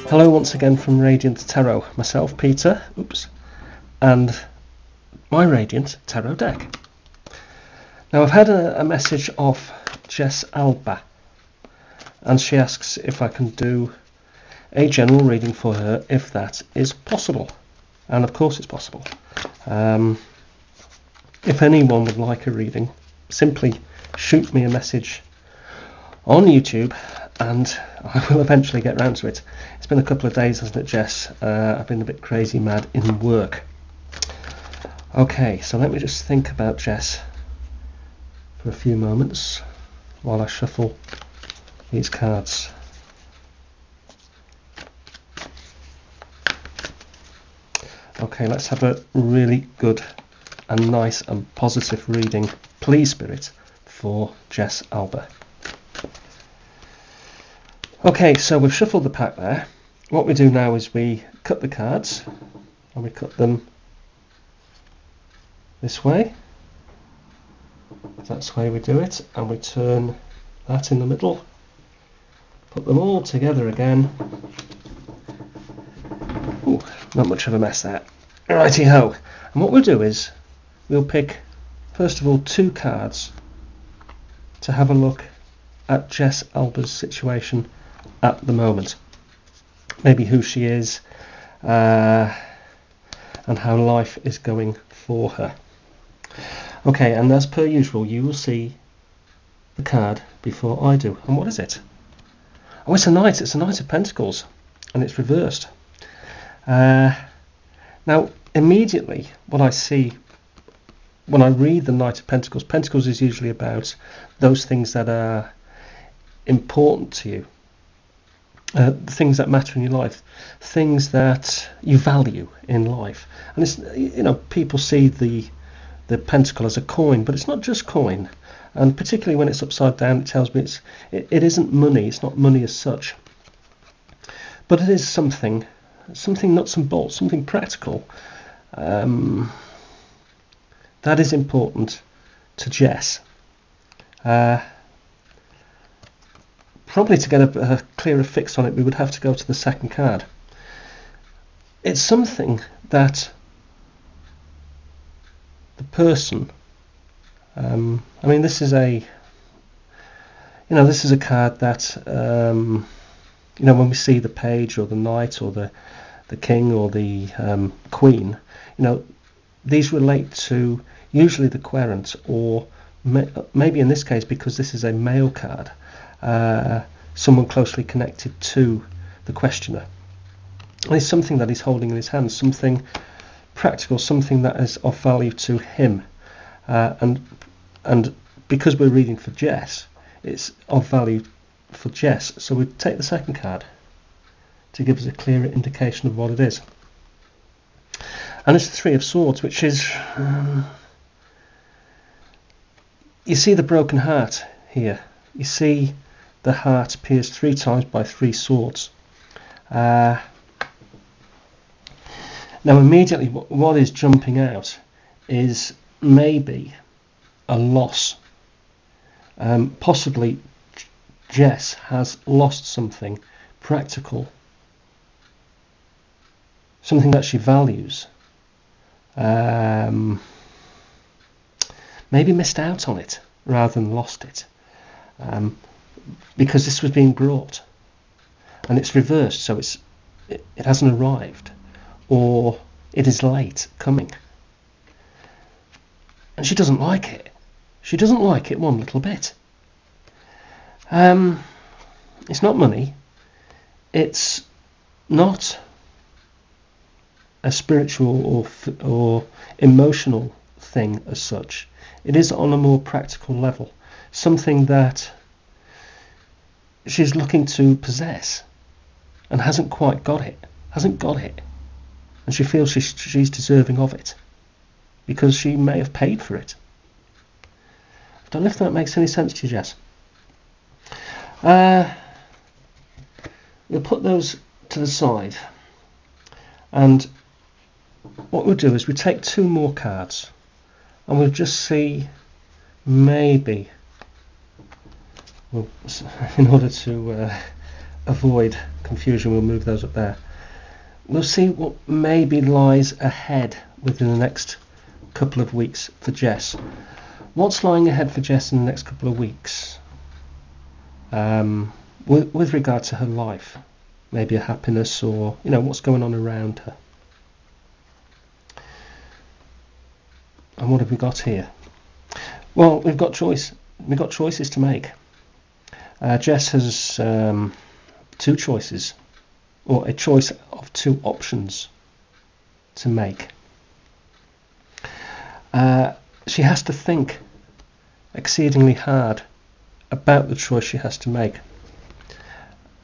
Hello once again from Radiant Tarot, myself Peter, and my Radiant Tarot deck. Now I've had a message off Jess Alba, and she asks if I can do a general reading for her if that is possible, and of course it's possible. If anyone would like a reading, simply shoot me a message on YouTube and I will eventually get round to it. It's been a couple of days, hasn't it, Jess? I've been a bit crazy mad in work. Okay, so let me just think about Jess for a few moments while I shuffle these cards. Okay, let's have a really good and nice and positive reading, please Spirit, for Jess Alba. Okay, so we've shuffled the pack there. What we do now is we cut the cards, and we cut them this way. That's the way we do it, and we turn that in the middle, put them all together again. Ooh, not much of a mess there. Righty ho. And what we'll do is we'll pick, first of all, two cards to have a look at Jess Alba's situation at the moment. Maybe who she is and how life is going for her. Okay, and as per usual, you will see the card before I do. And what is it? Oh, it's a Knight. It's a Knight of Pentacles, and it's reversed. Now, immediately, what I see when I read the Knight of Pentacles, Pentacles is usually about those things that are important to you, things that matter in your life, things that you value in life. And it's, you know, people see the pentacle as a coin, but it's not just coin. And particularly when it's upside down, it tells me it isn't money. It's not money as such, but it is something nuts and bolts, something practical. That is important to Jess. Probably to get a clearer fix on it, we would have to go to the second card. It's something that the person, I mean, this is a card that, when we see the page or the knight or the king or the queen, these relate to usually the querent, or maybe in this case, because this is a male card, someone closely connected to the questioner. And it's something that he's holding in his hand, something practical, something that is of value to him. And because we're reading for Jess, it's of value for Jess. So we take the second card to give us a clearer indication of what it is. And it's the Three of Swords, which is, you see the broken heart here. You see the heart pierced 3 times by 3 swords. Now immediately what is jumping out is maybe a loss. Possibly Jess has lost something practical, something that she values. Maybe missed out on it rather than lost it, because this was being brought and it's reversed, so it hasn't arrived, or it is late coming, and she doesn't like it. She doesn't like it one little bit. It's not money. It's not a spiritual or emotional thing as such. It is on a more practical level, something that she's looking to possess and hasn't quite got it, and she feels she's deserving of it because she may have paid for it. I don't know if that makes any sense to you, Jess. We'll put those to the side, and what we'll do is we take 2 more cards, and we'll just see, maybe, well, in order to avoid confusion, we'll move those up there. We'll see what maybe lies ahead within the next couple of weeks for Jess. What's lying ahead for Jess in the next couple of weeks? With regard to her life, maybe her happiness, or what's going on around her. And what have we got here? Well, we've got choices to make. Jess has two choices, or a choice of two options to make. She has to think exceedingly hard about the choice she has to make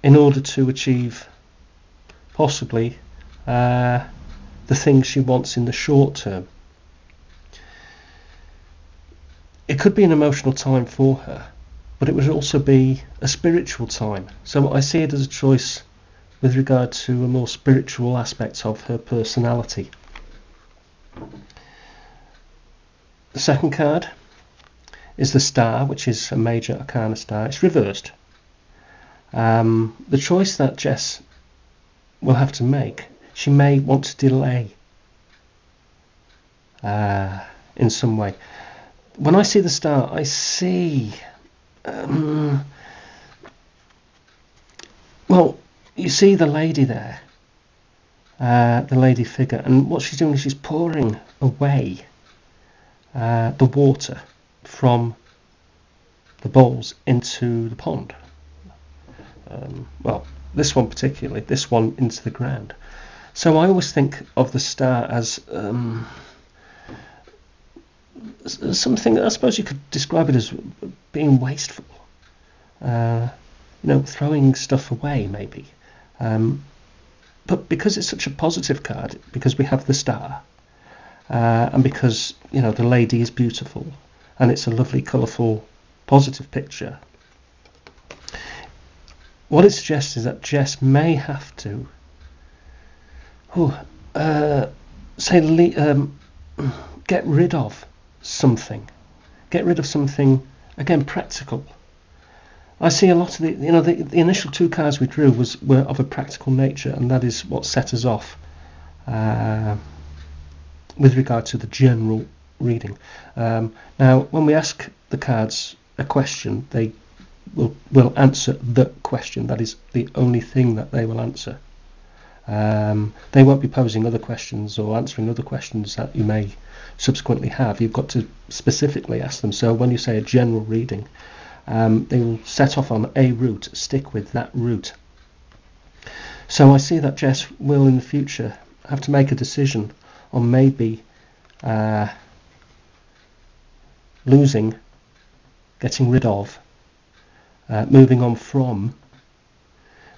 in order to achieve possibly the things she wants in the short term. It could be an emotional time for her, but it would also be a spiritual time. So I see it as a choice with regard to a more spiritual aspect of her personality. The second card is the Star, which is a major arcana star. It's reversed. The choice that Jess will have to make, she may want to delay in some way. When I see the Star, I see well, you see the lady there, the lady figure, and what she's doing is she's pouring away the water from the bowls into the pond. Well, this one particularly, this one into the ground. So I always think of the Star as something, I suppose you could describe it as being wasteful, throwing stuff away maybe. But because it's such a positive card, because we have the Star, and because the lady is beautiful and it's a lovely, colourful, positive picture, what it suggests is that Jess may have to get rid of something, again, practical. I see a lot of the initial two cards we drew were of a practical nature, and that is what set us off with regard to the general reading. Now, when we ask the cards a question, they will answer the question. That is the only thing that they will answer. They won't be posing other questions or answering other questions that you may subsequently have. You've got to specifically ask them. So when you say a general reading, they will set off on a route, stick with that route. So I see that Jess will in the future have to make a decision on maybe losing, getting rid of, moving on from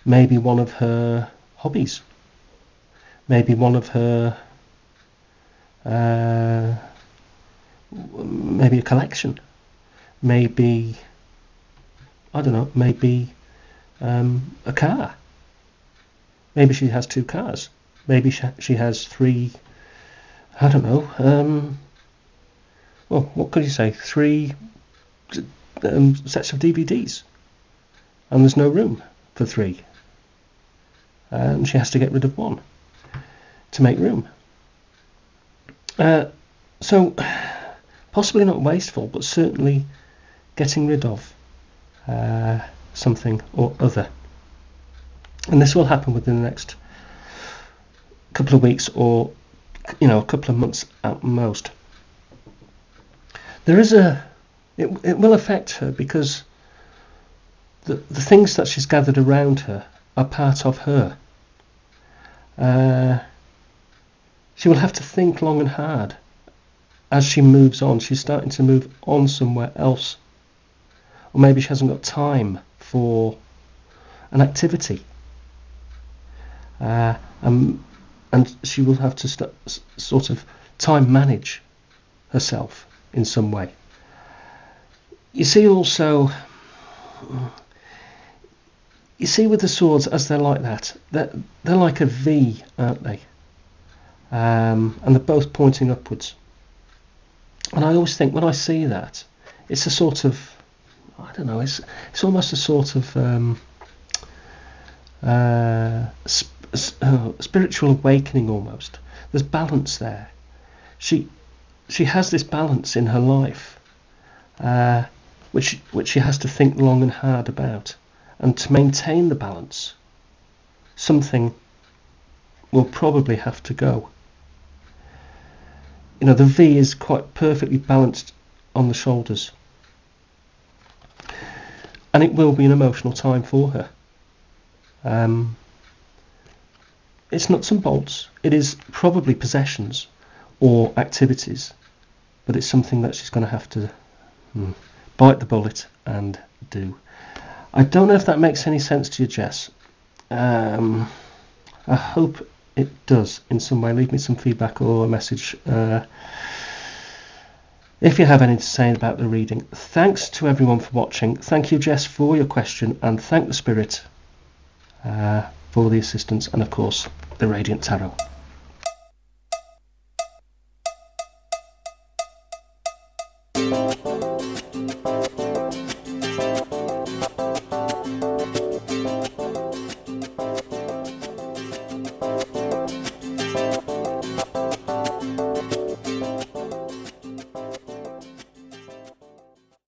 maybe one of her hobbies, maybe one of her maybe a collection, maybe maybe a car. Maybe she has two cars. Maybe she has three. Well, what could you say? Three sets of DVDs, and there's no room for three, and she has to get rid of one to make room. So possibly not wasteful, but certainly getting rid of something or other. And this will happen within the next couple of weeks, or a couple of months at most. It will affect her because the things that she's gathered around her are part of her. She will have to think long and hard as she moves on. She's starting to move on somewhere else, or maybe she hasn't got time for an activity, and she will have to sort of time manage herself in some way. You see also, with the swords, as they're like that, they're like a V, aren't they? And they're both pointing upwards. And I always think when I see that, it's a sort of, I don't know, it's almost a sort of spiritual awakening almost. There's balance there. She has this balance in her life, which she has to think long and hard about. And to maintain the balance, something will probably have to go. You know, the V is quite perfectly balanced on the shoulders. And it will be an emotional time for her. It's nuts and bolts. It is probably possessions or activities, but it's something that she's going to have to bite the bullet and do. I don't know if that makes any sense to you, Jess. I hope it does in some way. Leave me some feedback or a message if you have anything to say about the reading. Thanks to everyone for watching. Thank you, Jess, for your question, and thank the Spirit for the assistance, and of course the Radiant Tarot.